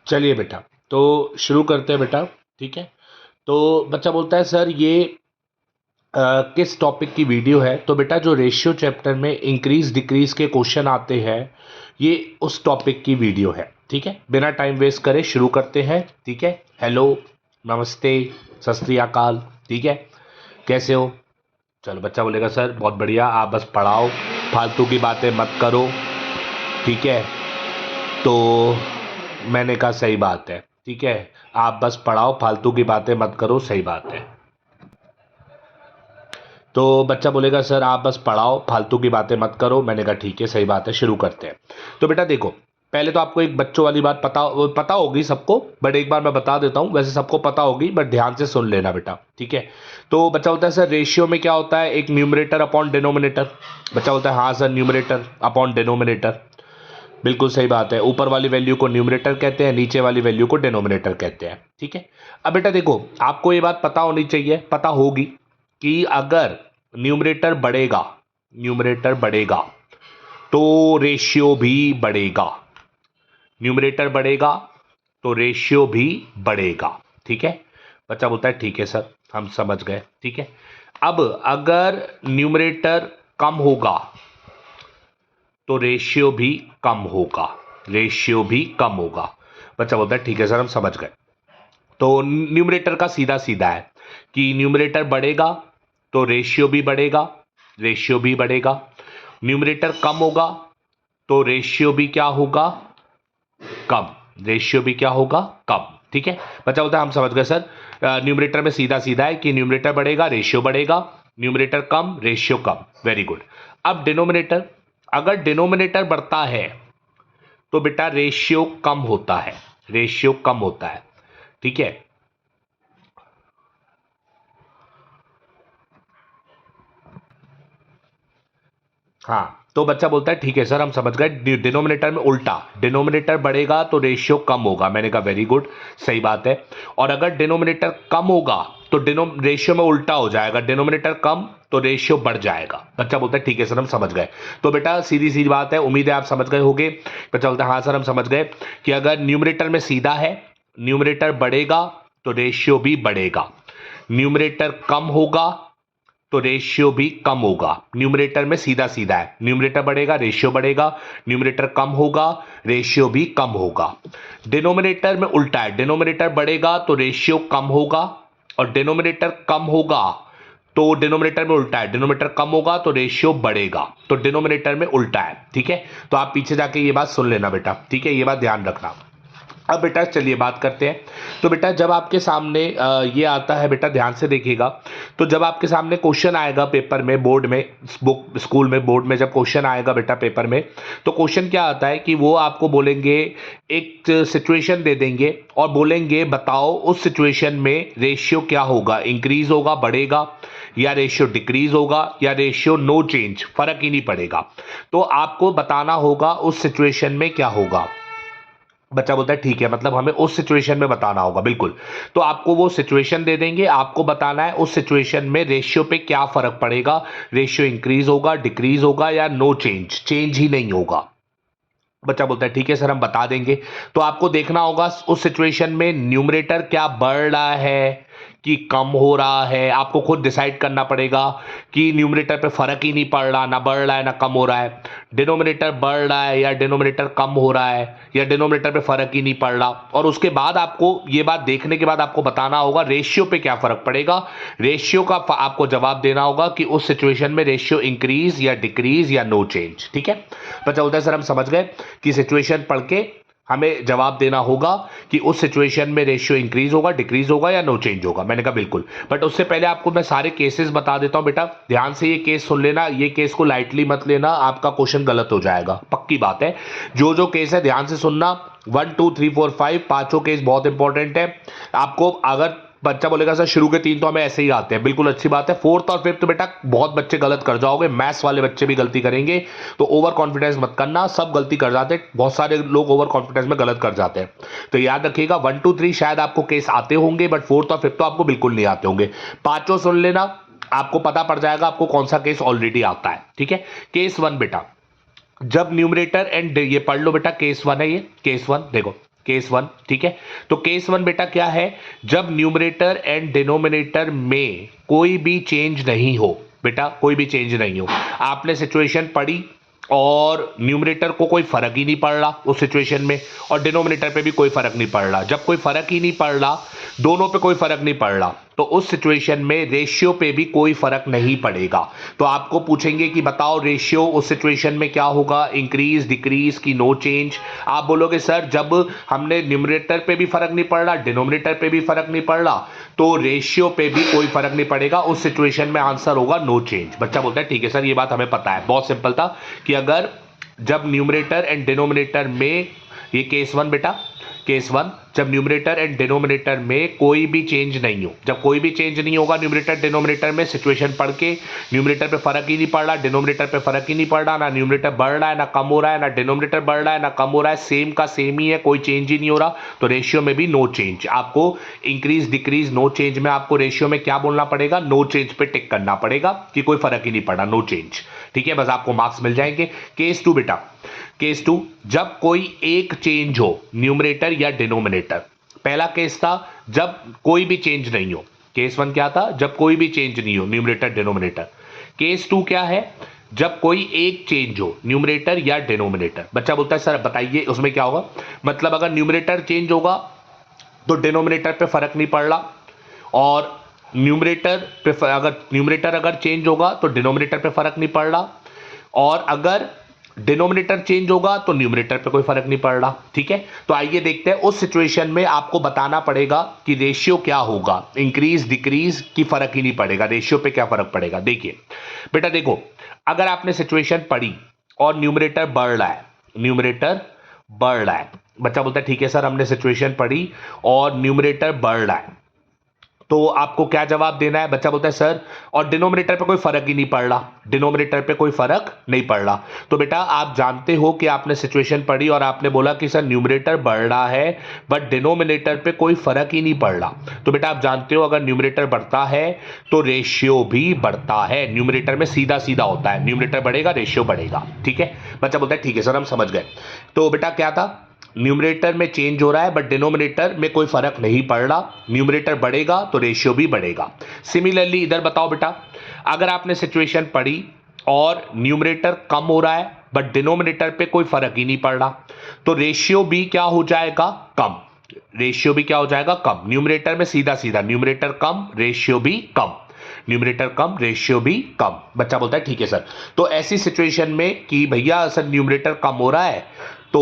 चलिए बेटा, तो शुरू करते हैं बेटा। ठीक है, तो बच्चा बोलता है सर ये किस टॉपिक की वीडियो है। तो बेटा जो रेशियो चैप्टर में इंक्रीज डिक्रीज के क्वेश्चन आते हैं, ये उस टॉपिक की वीडियो है। ठीक है, बिना टाइम वेस्ट करे शुरू करते हैं। ठीक है, हेलो, नमस्ते, सत श्री अकाल। ठीक है, कैसे हो? चलो, बच्चा बोलेगा सर बहुत बढ़िया, आप बस पढ़ाओ, फालतू की बातें मत करो। ठीक है, तो मैंने कहा सही बात है। ठीक है, आप बस पढ़ाओ, फालतू की बातें मत करो, सही बात है। तो बच्चा बोलेगा सर आप बस पढ़ाओ, फालतू की बातें मत करो। मैंने कहा ठीक है, सही बात है, शुरू करते हैं। तो बेटा देखो, पहले तो आपको एक बच्चों वाली बात पता होगी सबको, बट एक बार मैं बता देता हूँ। वैसे सबको पता होगी, बट ध्यान से सुन लेना बेटा। ठीक है, तो बच्चा बोलता है सर रेशियो में क्या होता है, एक न्यूमरेटर अपॉन डिनोमिनेटर। बच्चा बोलता है हाँ सर, न्यूमरेटर अपॉन डिनोमिनेटर। बिल्कुल सही बात है, ऊपर वाली वैल्यू को न्यूमरेटर कहते हैं, नीचे वाली वैल्यू को डिनोमिनेटर कहते हैं। ठीक है, अब बेटा देखो, आपको ये बात पता होनी चाहिए, पता होगी कि अगर न्यूमरेटर बढ़ेगा तो रेशियो भी बढ़ेगा। न्यूमरेटर बढ़ेगा तो रेशियो भी बढ़ेगा। ठीक है, बच्चा बोलता है ठीक है सर, हम समझ गए। ठीक है, अब अगर न्यूमरेटर कम होगा तो रेशियो भी कम होगा। रेशियो भी कम होगा। बच्चा बोलता है ठीक है सर, हम समझ गए। तो न्यूमरेटर का सीधा सीधा है कि न्यूमरेटर बढ़ेगा तो रेशियो भी बढ़ेगा, रेशियो भी बढ़ेगा। न्यूमरेटर कम होगा तो रेशियो भी क्या होगा, कम। रेशियो भी क्या होगा, कम। ठीक है, बच्चा बोलता है हम समझ गए सर। न्यूमरेटर में सीधा सीधा है कि न्यूमरेटर बढ़ेगा, रेशियो बढ़ेगा, न्यूमरेटर कम, रेशियो कम। Very good. अब डिनोमिनेटर, अगर डिनोमिनेटर बढ़ता है तो बेटा रेशियो कम होता है, रेशियो कम होता है। ठीक है, हाँ, तो बच्चा बोलता है ठीक है सर, हम समझ गए। डिनोमिनेटर में उल्टा, डिनोमिनेटर बढ़ेगा तो रेशियो कम होगा। मैंने कहा वेरी गुड, सही बात है। और अगर डिनोमिनेटर कम होगा तो रेशियो में उल्टा हो जाएगा, डिनोमिनेटर कम तो रेशियो बढ़ जाएगा। बच्चा बोलता है ठीक है सर, हम समझ गए। तो बेटा सीधी सी बात है, उम्मीद है आप समझ गए होंगे। बच्चा बोलता है हाँ सर, हम समझ गए कि अगर न्यूमरेटर में सीधा है, न्यूमरेटर बढ़ेगा तो रेशियो भी बढ़ेगा। न्यूमरेटर कम होगा तो रेशियो भी कम होगा। न्यूमरेटर में सीधा सीधा है, न्यूमरेटर बढ़ेगा रेशियो बढ़ेगा, न्यूमरेटर कम होगा रेशियो भी कम होगा। डिनोमिनेटर में उल्टा है, डिनोमिनेटर बढ़ेगा तो रेशियो कम होगा, और डिनोमिनेटर कम होगा तो डिनोमिनेटर में उल्टा है, डिनोमिनेटर कम होगा तो रेशियो बढ़ेगा। तो डिनोमिनेटर में उल्टा है। ठीक है, तो आप पीछे जाके ये बात सुन लेना बेटा। ठीक है, ये बात ध्यान रखना। अब बेटा चलिए बात करते हैं। तो बेटा जब आपके सामने ये आता है, बेटा ध्यान से देखिएगा। तो जब आपके सामने क्वेश्चन आएगा पेपर में, बोर्ड में, बुक स्कूल में, बोर्ड में जब क्वेश्चन आएगा बेटा पेपर में, तो क्वेश्चन क्या आता है कि वो आपको बोलेंगे, एक सिचुएशन दे देंगे और बोलेंगे बताओ उस सिचुएशन में रेशियो क्या होगा, इंक्रीज होगा, बढ़ेगा, या रेशियो डिक्रीज होगा, या रेशियो नो चेंज, फर्क ही नहीं पड़ेगा। तो आपको बताना होगा उस सिचुएशन में क्या होगा। बच्चा बोलता है ठीक है, मतलब हमें उस सिचुएशन में बताना होगा। बिल्कुल, तो आपको वो सिचुएशन दे देंगे, आपको बताना है उस सिचुएशन में रेशियो पे क्या फर्क पड़ेगा, रेशियो इंक्रीज होगा, डिक्रीज होगा, या नो चेंज, चेंज ही नहीं होगा। बच्चा बोलता है ठीक है सर, हम बता देंगे। तो आपको देखना होगा उस सिचुएशन में न्यूमरेटर क्या बढ़ रहा है कि कम हो रहा है। आपको खुद डिसाइड करना पड़ेगा कि न्यूमरेटर पे फर्क ही नहीं पड़ रहा, ना बढ़ रहा है ना कम हो रहा है। डिनोमिनेटर बढ़ रहा है या डिनोमिनेटर कम हो रहा है, या डिनोमिनेटर पे फर्क ही नहीं पड़ रहा। और उसके बाद आपको ये बात देखने के बाद आपको बताना होगा रेशियो पे क्या फर्क पड़ेगा। रेशियो का आपको जवाब देना होगा कि उस सिचुएशन में रेशियो इंक्रीज या डिक्रीज या नो चेंज। ठीक है, बच्चा बोलता है सर हम समझ गए कि सिचुएशन पढ़ के हमें जवाब देना होगा कि उस सिचुएशन में रेशियो इंक्रीज होगा, डिक्रीज होगा, या नो चेंज होगा। मैंने कहा बिल्कुल, बट उससे पहले आपको मैं सारे केसेस बता देता हूं बेटा। ध्यान से ये केस सुन लेना, ये केस को लाइटली मत लेना, आपका क्वेश्चन गलत हो जाएगा, पक्की बात है। जो जो केस है ध्यान से सुनना, 1 2 3 4 5 पांचों केस बहुत इंपॉर्टेंट है आपको। अगर बच्चा बोलेगा सर शुरू के 3 तो हमें ऐसे ही आते हैं, बिल्कुल अच्छी बात है। 4th और 5th तो बेटा बहुत बच्चे गलत कर जाओगे, मैथ्स वाले बच्चे भी गलती करेंगे, तो ओवर कॉन्फिडेंस मत करना, सब गलती कर जाते हैं, बहुत सारे लोग ओवर कॉन्फिडेंस में गलत कर जाते हैं। तो याद रखिएगा 1 2 3 शायद आपको केस आते होंगे, बट 4th और 5th तो आपको बिल्कुल नहीं आते होंगे। पांचों सुन लेना, आपको पता पड़ जाएगा आपको कौन सा केस ऑलरेडी आता है। ठीक है, केस 1 बेटा, जब न्यूमरेटर एंड, ये पढ़ लो बेटा, केस 1 है ये, केस 1 देखो। केस वन, ठीक है। तो केस वन बेटा क्या है, जब न्यूमरेटर एंड डिनोमिनेटर में कोई भी चेंज नहीं हो, बेटा कोई भी चेंज नहीं हो, आपने सिचुएशन पढ़ी और न्यूमरेटर को कोई फर्क ही नहीं पड़ रहा उस सिचुएशन में, और डिनोमिनेटर पे भी कोई फर्क नहीं पड़ रहा। जब कोई फर्क ही नहीं पड़ रहा, दोनों पे कोई फर्क नहीं पड़ रहा, तो उस सिचुएशन में रेशियो पे भी कोई फर्क नहीं पड़ेगा। तो आपको पूछेंगे कि बताओ रेशियो उस सिचुएशन में क्या होगा, इंक्रीज, डिक्रीज की नो चेंज। आप बोलोगे सर जब हमने न्यूमरेटर पे भी फर्क नहीं पड़ रहा, डिनोमिनेटर पे भी फर्क नहीं पड़ रहा, तो रेशियो पे भी कोई फर्क नहीं पड़ेगा। उस सिचुएशन में आंसर होगा नो चेंज। बच्चा बोलता है ठीक है सर, ये बात हमें पता है, बहुत सिंपल था कि अगर जब न्यूमरेटर एंड डिनोमिनेटर में, ये केस वन बेटा, केस वन, जब न्यूमरेटर एंड डिनोमिनेटर में कोई भी चेंज नहीं हो, जब कोई भी चेंज नहीं होगा न्यूमरेटर डिनोमिनेटर में, सिचुएशन पढ़ के न्यूमरेटर पे फर्क ही नहीं पड़ रहा, डिनोमिनेटर पे फर्क ही नहीं पड़ रहा, ना न्यूमरेटर बढ़ रहा है ना कम हो रहा है, ना डिनोमिनेटर बढ़ रहा है ना कम हो रहा है, सेम का सेम ही है, कोई चेंज ही नहीं हो रहा, तो रेशियो में भी नो चेंज। आपको इंक्रीज डिक्रीज नो चेंज में आपको रेशियो में क्या बोलना पड़ेगा, नो चेंज पे टिक करना पड़ेगा कि कोई फर्क ही नहीं पड़ा, नो चेंज, ठीक है, बस आपको मार्क्स मिल जाएंगे। केस टू बेटा, केस टू, जब कोई एक चेंज हो न्यूमरेटर या डिनोमिनेटर। पहला केस था जब कोई भी चेंज नहीं हो, केस वन क्या था, जब कोई भी चेंज नहीं हो न्यूमरेटर डिनोमिनेटर। केस टू क्या है, जब कोई एक चेंज हो न्यूमरेटर या डिनोमिनेटर। बच्चा बोलता है सर बताइए उसमें क्या होगा, मतलब अगर न्यूमरेटर चेंज होगा तो डिनोमिनेटर पे फर्क नहीं पड़ रहा, और न्यूमरेटर पे अगर चेंज होगा तो डिनोमिनेटर पे फर्क नहीं पड़ रहा, और अगर डिनोमिनेटर चेंज होगा तो न्यूमरेटर पे कोई फर्क नहीं पड़ रहा, ठीक है। तो आइए देखते हैं उस सिचुएशन में आपको बताना पड़ेगा कि रेशियो क्या होगा, इंक्रीज डिक्रीज की फर्क ही नहीं पड़ेगा, रेशियो पे क्या फर्क पड़ेगा। देखिए बेटा, देखो अगर आपने सिचुएशन पढ़ी और न्यूमरेटर बढ़ रहा है, न्यूमरेटर बढ़ रहा है, बच्चा बोलता है ठीक है सर हमने सिचुएशन पढ़ी और न्यूमरेटर बढ़ रहा है, तो आपको क्या जवाब देना है। बच्चा बोलता है सर और डिनोमिनेटर पे कोई फर्क ही नहीं पड़ रहा, डिनोमिनेटर पे कोई फर्क नहीं पड़ रहा। तो बेटा आप जानते हो कि आपने सिचुएशन पढ़ी और आपने बोला कि सर न्यूमरेटर बढ़ रहा है बट डिनोमिनेटर पे कोई फर्क ही नहीं पड़ रहा। तो बेटा आप जानते हो अगर न्यूमरेटर बढ़ता है तो रेशियो भी बढ़ता है, न्यूमरेटर में सीधा सीधा होता है, न्यूमरेटर बढ़ेगा रेशियो बढ़ेगा, ठीक है। बच्चा बोलता है ठीक है सर हम समझ गए। तो बेटा क्या था, न्यूमरेटर में चेंज हो रहा है बट डिनोमिनेटर में कोई फर्क नहीं पड़ रहा, न्यूमरेटर बढ़ेगा तो रेशियो भी बढ़ेगा। सिमिलरली इधर बताओ बेटा, अगर आपने सिचुएशन पढ़ी और न्यूमरेटर कम हो रहा है बट डिनोमिनेटर पे कोई फर्क ही नहीं पड़ रहा, तो रेशियो भी क्या हो जाएगा, कम, रेशियो भी क्या हो जाएगा, कम। न्यूमरेटर में सीधा सीधा न्यूमरेटर कम रेशियो भी कम, न्यूमरेटर कम रेशियो भी कम। बच्चा बोलता है ठीक है सर। तो ऐसी सिचुएशन में कि भैया सर न्यूमरेटर कम हो रहा है तो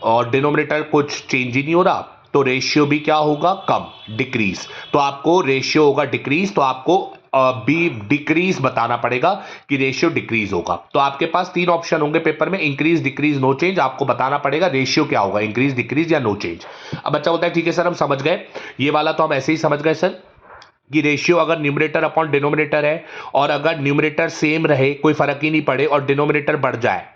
और डिनोमिनेटर कुछ चेंज ही नहीं हो रहा, तो रेशियो भी क्या होगा, कम, डिक्रीज। तो आपको रेशियो होगा डिक्रीज, तो आपको बी डिक्रीज बताना पड़ेगा कि रेशियो डिक्रीज होगा। तो आपके पास तीन ऑप्शन होंगे पेपर में, इंक्रीज डिक्रीज नो चेंज, आपको बताना पड़ेगा रेशियो क्या होगा, इंक्रीज डिक्रीज या नो चेंज। अब बच्चा बोलता है ठीक है सर हम समझ गए, ये वाला तो हम ऐसे ही समझ गए सर कि रेशियो अगर न्यूमरेटर अपॉन डिनोमिनेटर है और अगर न्यूमरेटर सेम रहे कोई फर्क ही नहीं पड़े और डिनोमिनेटर बढ़ जाए,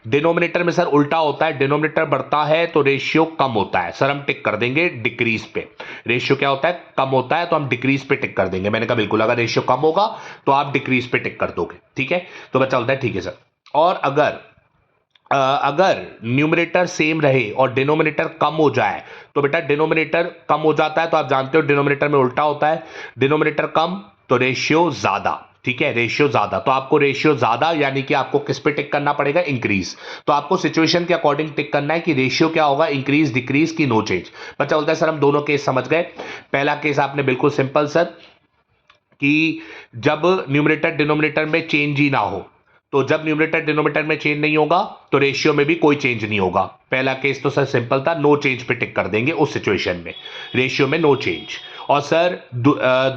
डिनोमिनेटर में सर उल्टा होता है, डिनोमिनेटर बढ़ता है तो रेशियो कम होता है, सर हम टिक कर देंगे डिक्रीज पे। रेशियो क्या होता है, कम होता है तो हम डिक्रीज पे टिक कर देंगे। मैंने कहा बिल्कुल, अगर रेशियो कम होगा तो आप डिक्रीज पे टिक कर दोगे, ठीक है। तो बच्चा बोलता है ठीक है सर। और अगर न्यूमरेटर सेम रहे और डिनोमिनेटर कम हो जाए, तो बेटा डिनोमिनेटर कम हो जाता है तो आप जानते हो डिनोमिनेटर में उल्टा होता है, डिनोमिनेटर कम तो रेशियो ज्यादा, ठीक है, रेशियो ज्यादा। तो आपको रेशियो ज्यादा यानी कि आपको किस पे टिक करना पड़ेगा, इंक्रीज। तो आपको सिचुएशन के अकॉर्डिंग टिक करना है कि रेशियो क्या होगा, इंक्रीज डिक्रीज की नो चेंज। बच्चा बोलता है सर हम दोनों केस समझ गए। पहला केस आपने बिल्कुल सिंपल सर कि जब न्यूमरेटर डिनोमिनेटर में चेंज ही ना हो, तो जब न्यूमरेटर डिनोमिनेटर में चेंज नहीं होगा तो रेशियो में भी कोई चेंज नहीं होगा। पहला केस तो सर सिंपल था, नो चेंज पे टिक कर देंगे उस सिचुएशन में, रेशियो में नो चेंज। और सर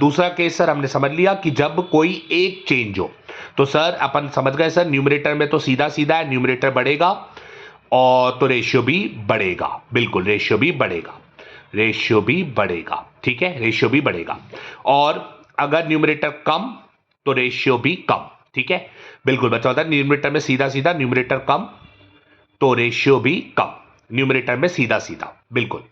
दूसरा केस सर हमने समझ लिया कि जब कोई एक चेंज हो, तो सर अपन समझ गए सर न्यूमरेटर में तो सीधा सीधा है, न्यूमरेटर बढ़ेगा और तो रेशियो भी बढ़ेगा, बिल्कुल रेशियो भी बढ़ेगा, रेशियो भी बढ़ेगा, ठीक है, रेशियो भी बढ़ेगा। और अगर न्यूमरेटर कम तो रेशियो भी कम, ठीक है, बिल्कुल। बच्चा होता है न्यूमरेटर में सीधा सीधा, न्यूमरेटर कम तो रेशियो भी कम, न्यूमरेटर में सीधा सीधा, बिल्कुल।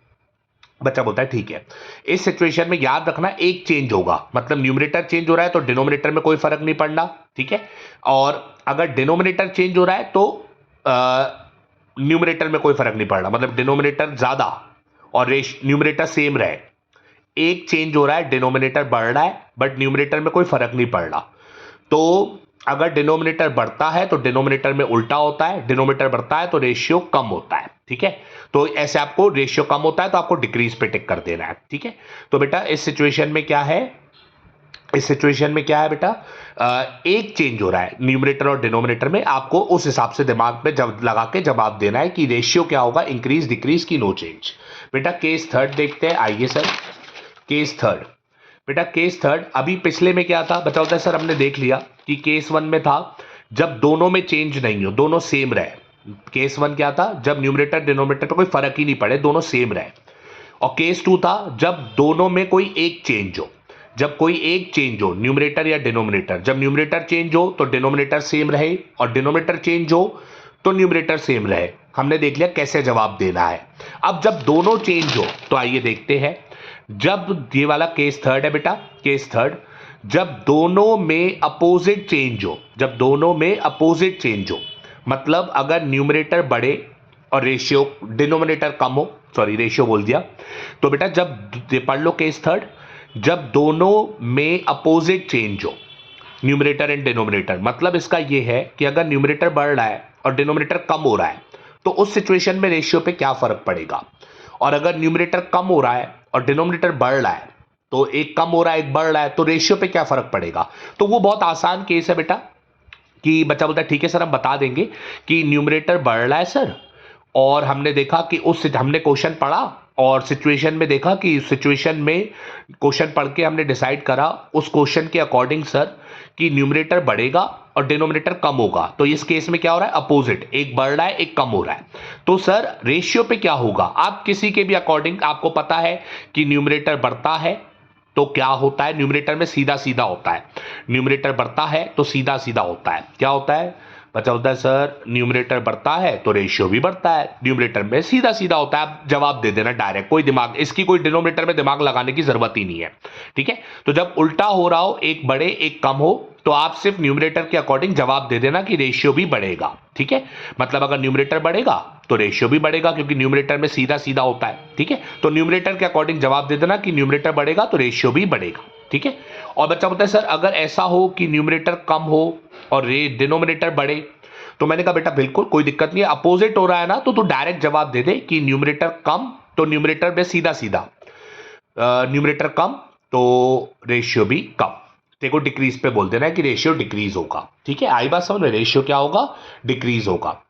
बच्चा बोलता है ठीक है। इस सिचुएशन में याद रखना एक चेंज होगा, मतलब न्यूमरेटर चेंज हो रहा है तो डिनोमिनेटर में कोई फर्क नहीं पड़ना, ठीक है। और अगर डिनोमिनेटर चेंज हो रहा है तो न्यूमरेटर में कोई फर्क नहीं पड़ रहा, मतलब डिनोमिनेटर ज्यादा और न्यूमरेटर सेम रहे, एक चेंज हो रहा है, डिनोमिनेटर बढ़ रहा है बट न्यूमरेटर में कोई फर्क नहीं पड़ रहा, तो अगर डिनोमिनेटर बढ़ता है तो डिनोमिनेटर में उल्टा होता है, डिनोमिनेटर बढ़ता है तो रेशियो कम होता है। ठीक है, तो ऐसे आपको रेशियो कम होता है तो आपको डिक्रीज पे टिक कर देना है। ठीक है, तो बेटा इस सिचुएशन में क्या है, इस सिचुएशन में क्या है बेटा, एक चेंज हो रहा है न्यूमरेटर और डिनोमिनेटर में, आपको उस हिसाब से दिमाग में जब लगा के जवाब देना है कि रेशियो क्या होगा, इंक्रीज डिक्रीज की नो चेंज। बेटा केस थर्ड देखते हैं, आइए सर केस थर्ड। बेटा केस थर्ड, अभी पिछले में क्या था बचा होता है सर, हमने देख लिया कि केस वन में था जब दोनों में चेंज नहीं हो, दोनों सेम रहे। केस वन क्या था, जब न्यूमरेटर डिनोमिनेटर पे कोई फर्क ही नहीं पड़े, दोनों सेम रहे। और केस टू था जब दोनों में कोई एक चेंज हो, जब कोई एक चेंज हो न्यूमरेटर या डिनोमिनेटर, जब न्यूमरेटर चेंज हो तो डिनोमिनेटर सेम रहे और डिनोमिनेटर चेंज हो तो न्यूमरेटर सेम रहे। हमने देख लिया कैसे जवाब देना है। अब जब दोनों चेंज हो तो आइए देखते हैं, जब ये वाला केस थर्ड है बेटा, केस थर्ड, जब दोनों में अपोजिट चेंज हो, जब दोनों में अपोजिट चेंज हो, मतलब अगर न्यूमरेटर बढ़े और रेशियो डिनोमिनेटर कम हो, सॉरी रेशियो बोल दिया, तो बेटा जब पढ़ लो केस थर्ड, जब दोनों में अपोजिट चेंज हो न्यूमरेटर एंड डिनोमिनेटर, मतलब इसका यह है कि अगर न्यूमरेटर बढ़ रहा है और डिनोमिनेटर कम हो रहा है तो उस सिचुएशन में रेशियो पे क्या फर्क पड़ेगा। और अगर न्यूमरेटर कम हो रहा है और डिनोमिनेटर बढ़ रहा है, तो एक कम हो रहा है एक बढ़ रहा है, तो रेशियो पे क्या फर्क पड़ेगा। तो वो बहुत आसान केस है बेटा कि बच्चा बोलता है ठीक है सर हम बता देंगे कि न्यूमरेटर बढ़ रहा है सर, और हमने देखा कि उस हमने क्वेश्चन पढ़ा और सिचुएशन में देखा कि सिचुएशन में क्वेश्चन पढ़ के हमने डिसाइड करा उस क्वेश्चन के अकॉर्डिंग सर कि न्यूमरेटर बढ़ेगा और डिनोमिनेटर कम होगा। तो इस केस में क्या हो रहा है, अपोजिट, एक बढ़ रहा है एक कम हो रहा है। तो सर रेशियो पे क्या होगा, आप किसी के भी अकॉर्डिंग, आपको पता है कि न्यूमरेटर बढ़ता है तो क्या होता है, न्यूमरेटर में सीधा सीधा होता है, न्यूमरेटर बढ़ता है तो सीधा सीधा होता है, क्या होता है बच्चा होता है सर, न्यूमरेटर बढ़ता है तो रेशियो भी बढ़ता है, न्यूमरेटर में सीधा सीधा होता है। आप जवाब दे देना डायरेक्ट, कोई दिमाग, इसकी कोई डिनोमिनेटर में दिमाग लगाने की जरूरत ही नहीं है। ठीक है, तो जब उल्टा हो रहा हो, एक बढ़े एक कम हो, तो आप सिर्फ न्यूमरेटर के अकॉर्डिंग जवाब दे देना कि रेशियो भी बढ़ेगा। ठीक है, मतलब अगर न्यूमरेटर बढ़ेगा तो रेशियो भी बढ़ेगा क्योंकि न्यूमरेटर में सीधा सीधा होता है। ठीक है, तो न्यूमरेटर के अकॉर्डिंग जवाब दे देना कि न्यूमरेटर बढ़ेगा तो रेशियो भी बढ़ेगा। ठीक है, और बच्चा बोलता है सर अगर ऐसा हो कि न्यूमरेटर कम हो और डिनोमिनेटर बढ़े, तो मैंने कहा बेटा बिल्कुल कोई दिक्कत नहीं है, अपोजिट हो रहा है ना तो तू डायरेक्ट जवाब दे दे कि न्यूमरेटर कम तो न्यूमरेटर में सीधा सीधा, न्यूमरेटर कम तो रेशियो भी कम। देखो डिक्रीज पे बोल देना है कि रेशियो डिक्रीज होगा। ठीक है, आई बात समझ में, रेशियो क्या होगा, डिक्रीज होगा।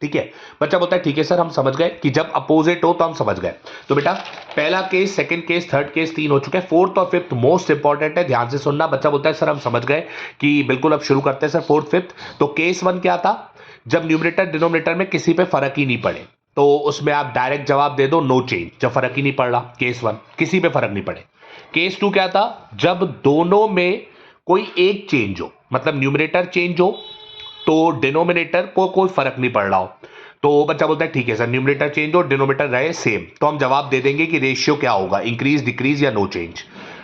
ठीक है, बच्चा बोलता है ठीक है सर हम समझ गए कि जब अपोजिट हो तो हम समझ गए। तो बेटा पहला case, second case, third case, तीन हो चुके हैं, फोर्थ और फिफ्थ मोस्ट इंपॉर्टेंट है, ध्यान से सुनना। बच्चा बोलता है सर हम समझ गए कि बिल्कुल अब शुरू करते हैं सर फोर्थ फिफ्थ। तो केस वन क्या था, जब न्यूमरेटर डिनोमिनेटर में किसी पे फर्क ही नहीं पड़े, तो उसमें आप डायरेक्ट जवाब दे दो नो चेंज, जब फर्क ही नहीं पड़ रहा, केस वन किसी पे फर्क नहीं पड़े। केस टू क्या था, जब दोनों में कोई एक चेंज हो, मतलब न्यूमरेटर चेंज हो तो डिनोमिनेटर को कोई फर्क नहीं पड़ रहा हो, तो बच्चा बोलता है ठीक है सर न्यूमरेटर चेंज हो डिनोमिनेटर रहे सेम, तो हम जवाब दे देंगे कि रेशियो क्या होगा, इंक्रीज डिक्रीज या नो चेंज।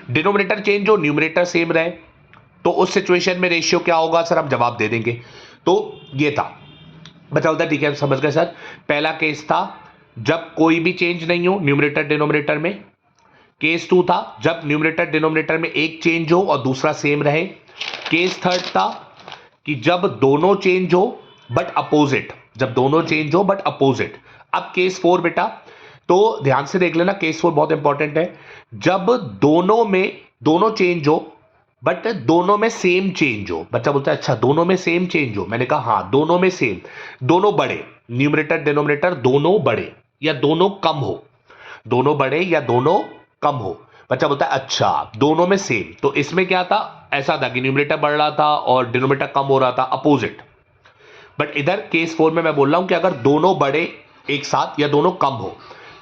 डिनोमिनेटर चेंज हो न्यूमरेटर सेम रहे, तो उस सिचुएशन में रेशियो क्या होगा सर, हम जवाब दे देंगे। तो ये था, बच्चा बोलता है ठीक है समझ गए सर। पहला केस था जब कोई भी चेंज नहीं हो न्यूमरेटर डिनोमिनेटर में। केस टू था जब न्यूमरेटर डिनोमिनेटर में एक चेंज हो और दूसरा सेम रहे। केस थर्ड था कि जब दोनों चेंज हो बट अपोजिट, जब दोनों चेंज हो बट अपोजिट। अब केस फोर बेटा, तो ध्यान से देख लेना, केस फोर बहुत इंपॉर्टेंट है, जब दोनों में दोनों चेंज हो बट दोनों में सेम चेंज हो। बच्चा बोलता है अच्छा दोनों में सेम चेंज हो, मैंने कहा हाँ दोनों में सेम, दोनों बड़े, न्यूमरेटर डिनोमिनेटर दोनों बड़े या दोनों कम हो, दोनों बड़े या दोनों कम हो। बच्चा बोलता है अच्छा दोनों में सेम, तो इसमें क्या था, ऐसा था कि न्यूमरेटर बढ़ रहा था और डिनोमिनेटर कम हो रहा था, अपोजिट। बट इधर केस फोर में मैं बोल रहा हूं कि अगर दोनों बड़े एक साथ या दोनों कम हो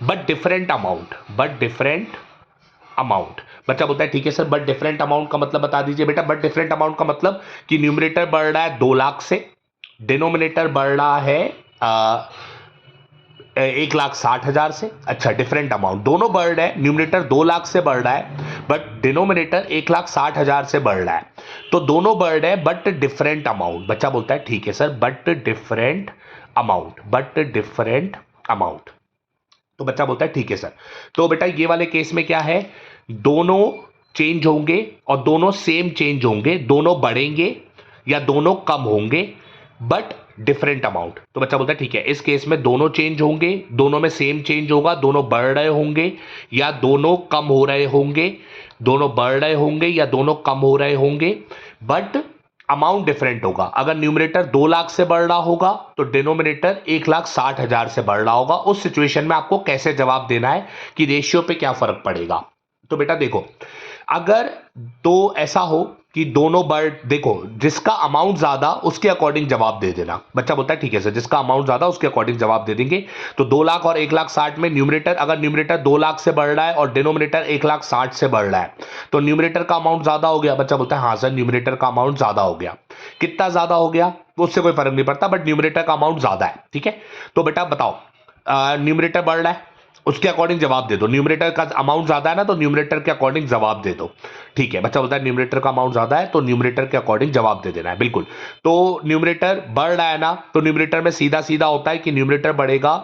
but different amount, but different amount. बच्चा बोलता है ठीक है सर बट डिफरेंट अमाउंट का मतलब बता दीजिए बेटा। बट डिफरेंट अमाउंट का मतलब कि न्यूमरेटर बढ़ रहा है 2 लाख से, डिनोमिनेटर बढ़ रहा है 1,60,000 से। अच्छा डिफरेंट अमाउंट, दोनों बढ़ रहे हैं, न्यूमरेटर 2 लाख से बढ़ रहा है बट डिनोमिनेटर 1,60,000 से बढ़ रहा है, तो दोनों बढ़ रहे हैं बट डिफरेंट अमाउंट। बच्चा बोलता है ठीक है sir but different amount, but different amount. तो बच्चा बोलता है ठीक है सर। तो बेटा ये वाले केस में क्या है, दोनों चेंज होंगे और दोनों सेम चेंज होंगे, दोनों बढ़ेंगे या दोनों कम होंगे बट डिफरेंट अमाउंट। तो बच्चा बोलता है ठीक है, इस केस में दोनों चेंज होंगे, दोनों में सेम चेंज होगा, दोनों बढ़ रहे होंगे या दोनों कम हो रहे होंगे, दोनों बढ़ रहे होंगे या दोनों कम हो रहे होंगे बट अमाउंट डिफरेंट होगा। अगर न्यूमरेटर 2 लाख से बढ़ रहा होगा तो डिनोमिनेटर 1,60,000 से बढ़ रहा होगा। उस सिचुएशन में आपको कैसे जवाब देना है कि रेशियो पे क्या फर्क पड़ेगा। तो बेटा देखो, अगर तो ऐसा हो कि दोनों बढ़, देखो जिसका अमाउंट ज्यादा उसके अकॉर्डिंग जवाब दे देना। बच्चा बोलता है ठीक है सर, जिसका अमाउंट ज्यादा उसके अकॉर्डिंग जवाब दे देंगे। तो 2 लाख और 1,60,000 में न्यूमरेटर, अगर न्यूमरेटर 2 लाख से बढ़ रहा है और डिनोमिनेटर 1,60,000 से बढ़ रहा है तो न्यूमरेटर का अमाउंट ज्यादा हो गया। बच्चा बोलता है हाँ सर, न्यूमरेटर का अमाउंट ज्यादा हो गया। कितना ज्यादा हो गया उससे कोई फर्क नहीं पड़ता, बट न्यूमरेटर का अमाउंट ज्यादा है। ठीक है, तो बेटा बताओ, न्यूमरेटर बढ़ रहा है, उसके अकॉर्डिंग जवाब दे दो। न्यूमरेटर का अमाउंट ज्यादा है ना, तो न्यूमरेटर के अकॉर्डिंग जवाब दे दो। ठीक है, बच्चा बोलता है न्यूमरेटर का अमाउंट ज्यादा है तो न्यूमरेटर के अकॉर्डिंग जवाब दे देना है। बिल्कुल, तो न्यूमरेटर बढ़ रहा है ना, तो न्यूमरेटर में सीधा सीधा होता है कि न्यूमरेटर बढ़ेगा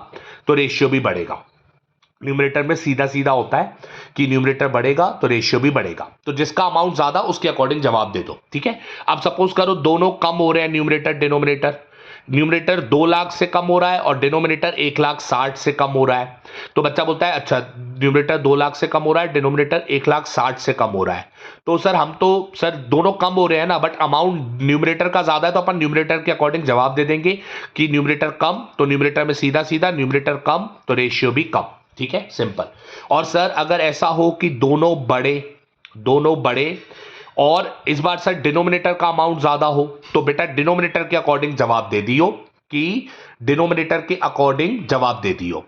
तो रेशियो भी बढ़ेगा। न्यूमरेटर में सीधा सीधा होता है कि न्यूमरेटर बढ़ेगा तो रेशियो भी बढ़ेगा। तो जिसका अमाउंट ज्यादा उसके अकॉर्डिंग जवाब दे दो। ठीक है, अब सपोज करो दोनों कम हो रहे हैं, न्यूमरेटर डिनोमिनेटर, न्यूमरेटर 2 लाख से कम हो रहा है और डिनोमिनेटर 1,60,000 से कम हो रहा है। तो बच्चा बोलता है अच्छा, न्यूमरेटर 2 लाख से कम हो रहा है, डिनोमिनेटर 1,60,000 से कम हो रहा है। तो सर हम तो सर दोनों कम हो रहे हैं ना, बट अमाउंट न्यूमरेटर का ज्यादा है तो अपन न्यूमरेटर के अकॉर्डिंग जवाब दे देंगे कि न्यूमरेटर कम, तो न्यूमरेटर में सीधा सीधा न्यूमरेटर कम तो रेशियो भी कम। ठीक है, सिंपल। और सर अगर ऐसा हो कि दोनों बड़े और इस बार सर डिनोमिनेटर का अमाउंट ज्यादा हो, तो बेटा डिनोमिनेटर के अकॉर्डिंग जवाब दे दियो कि डिनोमिनेटर के अकॉर्डिंग जवाब दे दियो।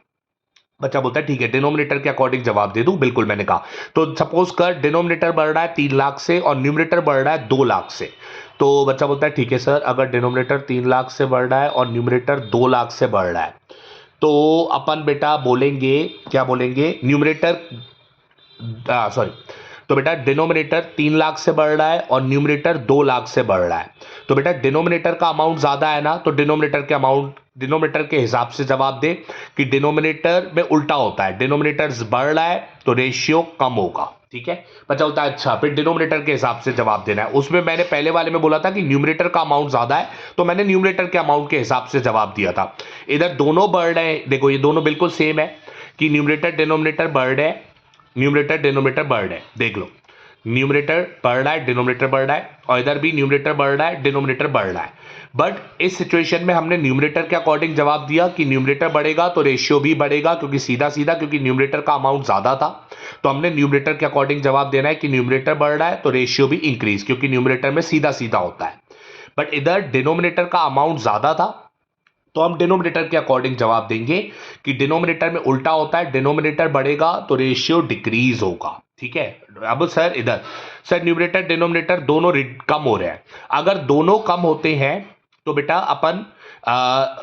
बच्चा बोलता है ठीक है, डिनोमिनेटर के अकॉर्डिंग जवाब दे दूं। बिल्कुल, मैंने कहा। तो सपोज कर डिनोमिनेटर बढ़ रहा है 3 लाख से और न्यूमरेटर बढ़ रहा है 2 लाख से। तो बच्चा बोलता है ठीक है सर, अगर डिनोमिनेटर 3 लाख से बढ़ रहा है और न्यूमरेटर 2 लाख से बढ़ रहा है तो अपन बेटा बोलेंगे, क्या बोलेंगे, न्यूमरेटर, सॉरी, तो बेटा डिनोमिनेटर 3 लाख से बढ़ रहा है और न्यूमरेटर 2 लाख से बढ़ रहा है। तो बेटा डिनोमिनेटर का अमाउंट ज्यादा है ना, तो डिनोमिनेटर के हिसाब से जवाब दे कि डिनोमिनेटर में उल्टा होता है, डिनोमिनेटर बढ़ रहा है तो रेशियो कम होगा। ठीक है, बच्चा बोलता है अच्छा, फिर डिनोमिनेटर के हिसाब से जवाब देना है। उसमें मैंने पहले वाले में बोला था कि न्यूमरेटर का अमाउंट ज्यादा है तो मैंने न्यूमरेटर के अमाउंट के हिसाब से जवाब दिया था। इधर दोनों बढ़ रहे हैं, देखो ये दोनों बिल्कुल सेम है कि न्यूमरेटर डिनोमिनेटर बढ़ रहे हैं, न्यूमरेटर डिनोमिनेटर बढ़ रहा है। देख लो, न्यूमरेटर बढ़ रहा है, डिनोमिनेटर बढ़ रहा है, और इधर भी न्यूमरेटर बढ़ रहा है, डिनोमिनेटर बढ़ रहा है। बट इस सिचुएशन में हमने न्यूमरेटर के अकॉर्डिंग जवाब दिया कि न्यूमरेटर बढ़ेगा तो रेशियो भी बढ़ेगा, क्योंकि सीधा सीधा, क्योंकि न्यूमरेटर का अमाउंट ज्यादा था तो हमने न्यूमरेटर के अकॉर्डिंग जवाब देना है कि न्यूमरेटर बढ़ रहा है तो रेशियो भी इंक्रीज, क्योंकि न्यूमरेटर में सीधा सीधा होता है। बट इधर डिनोमिनेटर का अमाउंट ज्यादा था तो हम डिनोमिनेटर के अकॉर्डिंग जवाब देंगे कि डिनोमिनेटर में उल्टा होता है, डिनोमिनेटर बढ़ेगा तो रेशियो डिक्रीज होगा। ठीक है, अब सर इधर सर न्यूमरेटर डिनोमिनेटर दोनों कम हो रहे हैं। अगर दोनों कम होते हैं तो बेटा अपन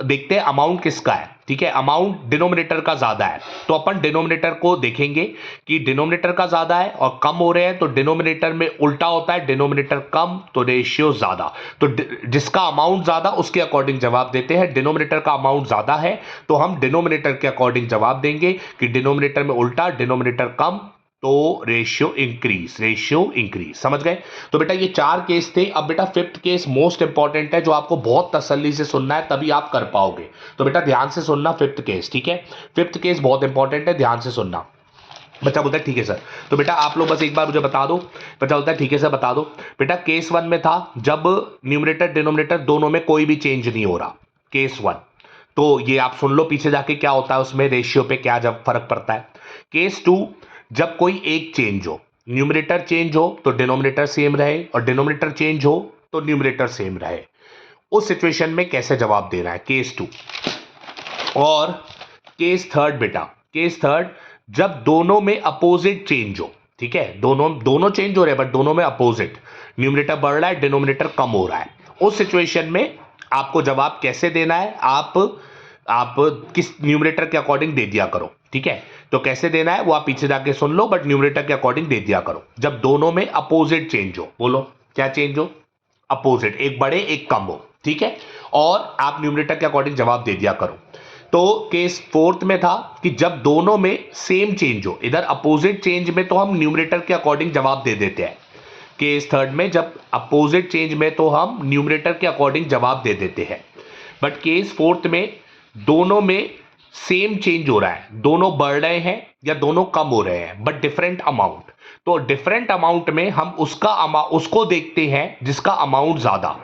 देखते हैं अमाउंट किसका है। ठीक है, अमाउंट डिनोमिनेटर का ज्यादा है तो अपन डिनोमिनेटर को देखेंगे कि डिनोमिनेटर का ज्यादा है और कम हो रहे हैं, तो डिनोमिनेटर में उल्टा होता है, डिनोमिनेटर कम तो रेशियो ज्यादा। तो जिसका अमाउंट ज्यादा उसके अकॉर्डिंग जवाब देते हैं। डिनोमिनेटर का अमाउंट ज्यादा है तो हम डिनोमिनेटर के अकॉर्डिंग जवाब देंगे कि डिनोमिनेटर में उल्टा, डिनोमिनेटर कम तो रेशियो इंक्रीज। समझ गए? तो बेटा ये 4 केस थे। अब बेटा 5th केस मोस्ट इंपॉर्टेंट है, जो आपको बहुत तसल्ली से सुनना है तभी आप कर पाओगे। तो बेटा ध्यान से सुनना 5th केस। ठीक है, 5th केस बहुत इंपॉर्टेंट है, ध्यान से सुनना। बच्चा बोलता है ठीक है सर, तो बेटा आप लोग बस एक बार मुझे बता दो। बच्चा बोलता है ठीक है सर बता दो। बेटा केस 1 में था जब न्यूमरेटर डिनोमिनेटर दोनों में कोई भी चेंज नहीं हो रहा, केस 1। तो ये आप सुन लो पीछे जाके क्या होता है, उसमें रेशियो पे क्या जब फर्क पड़ता है। केस 2, जब कोई एक चेंज हो, न्यूमरेटर चेंज हो तो डिनोमिनेटर सेम रहे और डिनोमिनेटर चेंज हो तो न्यूमरेटर सेम रहे। उस सिचुएशन में कैसे जवाब देना है, केस 2। और केस 3 बेटा, केस 3 जब दोनों में अपोजिट चेंज हो। ठीक है, दोनों चेंज हो रहे हैं बट दोनों में अपोजिट, न्यूमरेटर बढ़ रहा है, डिनोमिनेटर कम हो रहा है। उस सिचुएशन में आपको जवाब कैसे देना है, आप किस न्यूमरेटर के अकॉर्डिंग दे दिया करो। ठीक है, तो कैसे देना है वो आप पीछे जाके सुन लो, बट न्यूमरेटर के अकॉर्डिंग दे दिया करो। जब दोनों में अपोजिट चेंज हो, बोलो क्या चेंज हो, अपोजिट, एक बढ़े एक कम हो। ठीक है, और आप न्यूमरेटर के अकॉर्डिंग जवाब दे दिया करो। तो केस फोर्थ में था कि जब दोनों में सेम चेंज हो, इधर अपोजिट चेंज में तो हम न्यूमरेटर के अकॉर्डिंग जवाब दे देते हैं। केस थर्ड में जब अपोजिट चेंज में तो हम न्यूमरेटर के अकॉर्डिंग जवाब दे देते हैं। बट केस फोर्थ में दोनों में सेम चेंज हो रहा है, दोनों बढ़ रहे हैं या दोनों कम हो रहे हैं, बट डिफरेंट अमाउंट। तो डिफरेंट अमाउंट में हम उसको देखते हैं जिसका अमाउंट ज्यादा।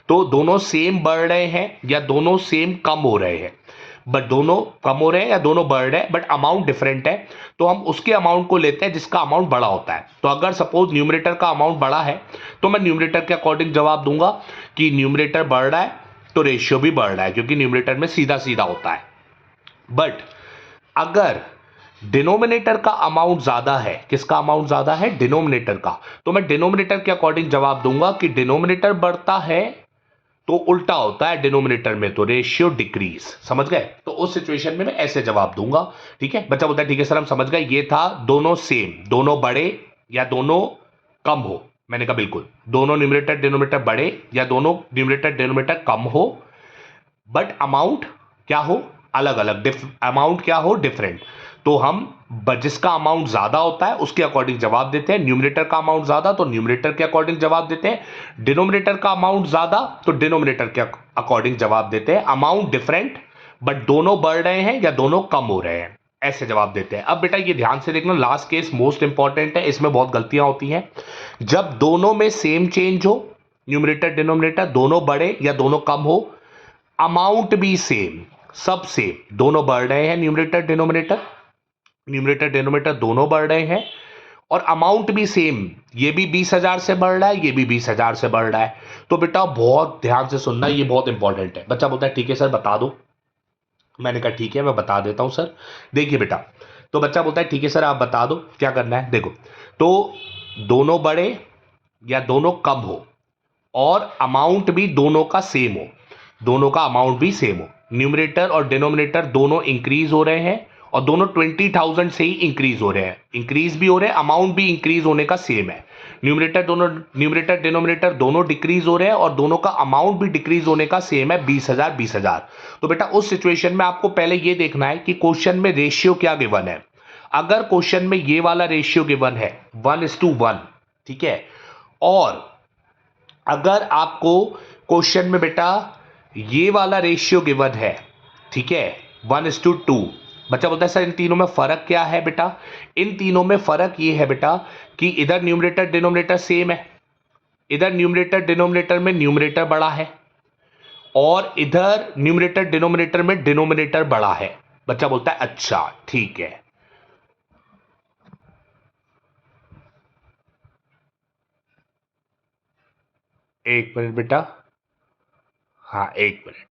तो दोनों सेम बढ़ रहे हैं या दोनों सेम कम हो रहे हैं, बट दोनों कम हो रहे हैं या दोनों बढ़ रहे हैं बट अमाउंट डिफरेंट है, तो हम उसके अमाउंट को लेते हैं जिसका अमाउंट बड़ा होता है। तो अगर सपोज न्यूमरेटर का अमाउंट बड़ा है तो मैं न्यूमरेटर के अकॉर्डिंग जवाब दूंगा कि न्यूमरेटर बढ़ रहा है तो रेशियो भी बढ़ रहा है, क्योंकि न्यूमरेटर में सीधा सीधा होता है। बट अगर डिनोमिनेटर का अमाउंट ज्यादा है, किसका अमाउंट ज्यादा है? डिनोमिनेटर का। तो मैं डिनोमिनेटर के अकॉर्डिंग जवाब दूंगा कि डिनोमिनेटर बढ़ता है तो उल्टा होता है डिनोमिनेटर में, तो रेशियो डिक्रीज। समझ गए? तो उस सिचुएशन में मैं ऐसे जवाब दूंगा। ठीक है, बच्चा बोलता है ठीक है सर हम समझ गए, ये था दोनों सेम, दोनों बड़े या दोनों कम हो। मैंने कहा बिल्कुल, दोनों न्यूमरेटर डिनोमिनेटर बड़े या दोनों न्यूमरेटर डिनोमिनेटर कम हो, बट अमाउंट क्या हो? अलग अलग। अमाउंट क्या हो? डिफरेंट। तो हम जिसका अमाउंट ज्यादा होता है उसके अकॉर्डिंग जवाब देते हैं। न्यूमरेटर का अमाउंट ज्यादा तो न्यूमरेटर के अकॉर्डिंग जवाब देते हैं। डिनोमिनेटर का अमाउंट ज्यादा तो डिनोमिनेटर के अकॉर्डिंग जवाब देते हैं। अमाउंट डिफरेंट बट दोनों बढ़ रहे हैं या दोनों कम हो रहे हैं, ऐसे जवाब देते हैं। अब बेटा ये ध्यान से देखना, लास्ट केस मोस्ट इंपॉर्टेंट है, इसमें बहुत गलतियां होती हैं। जब दोनों में सेम चेंज हो, न्यूमरेटर डिनोमिनेटर दोनों बढ़े या दोनों कम हो, अमाउंट भी सेम, सब सेम, दोनों बढ़ रहे हैं, न्यूमरेटर डिनोमिनेटर दोनों बढ़ रहे हैं और अमाउंट भी सेम, ये भी 20,000 से बढ़ रहा है, ये भी 20,000 से बढ़ रहा है। तो बेटा बहुत ध्यान से सुनना, ये बहुत इंपॉर्टेंट है। बच्चा बोलता है ठीक है सर बता दो। मैंने कहा ठीक है मैं बता देता हूं सर। देखिए बेटा, तो बच्चा बोलता है ठीक है सर आप बता दो क्या करना है। देखो, तो दोनों बढ़े या दोनों कम हो और अमाउंट भी दोनों का सेम हो, दोनों का अमाउंट भी सेम हो, न्यूमरेटर और डिनोमिनेटर दोनों इंक्रीज हो रहे हैं और दोनों 20,000 से ही इंक्रीज हो रहे हैं, इंक्रीज भी हो रहे हैं, अमाउंट भी इंक्रीज होने का सेम है। न्यूमरेटर डिनोमिनेटर दोनों डिक्रीज हो रहे हैं और दोनों का अमाउंट भी डिक्रीज होने का सेम है, 20,000 20,000। तो बेटा उस सिचुएशन में आपको पहले ये देखना है कि क्वेश्चन में रेशियो क्या गिवन है। अगर क्वेश्चन में ये वाला रेशियो गिवन है 1:1, ठीक है, और अगर आपको क्वेश्चन में बेटा ये वाला रेशियो गिवन है, ठीक है, 1:2, बच्चा बोलता है सर इन तीनों में फर्क क्या है बेटा? इन तीनों में फर्क ये है बेटा कि इधर न्यूमरेटर डिनोमिनेटर सेम है, इधर न्यूमरेटर डिनोमिनेटर में न्यूमरेटर बड़ा है और इधर न्यूमरेटर डिनोमिनेटर में डिनोमिनेटर बड़ा है। बच्चा बोलता है अच्छा ठीक है। एक मिनट बेटा, हाँ एक मिनट।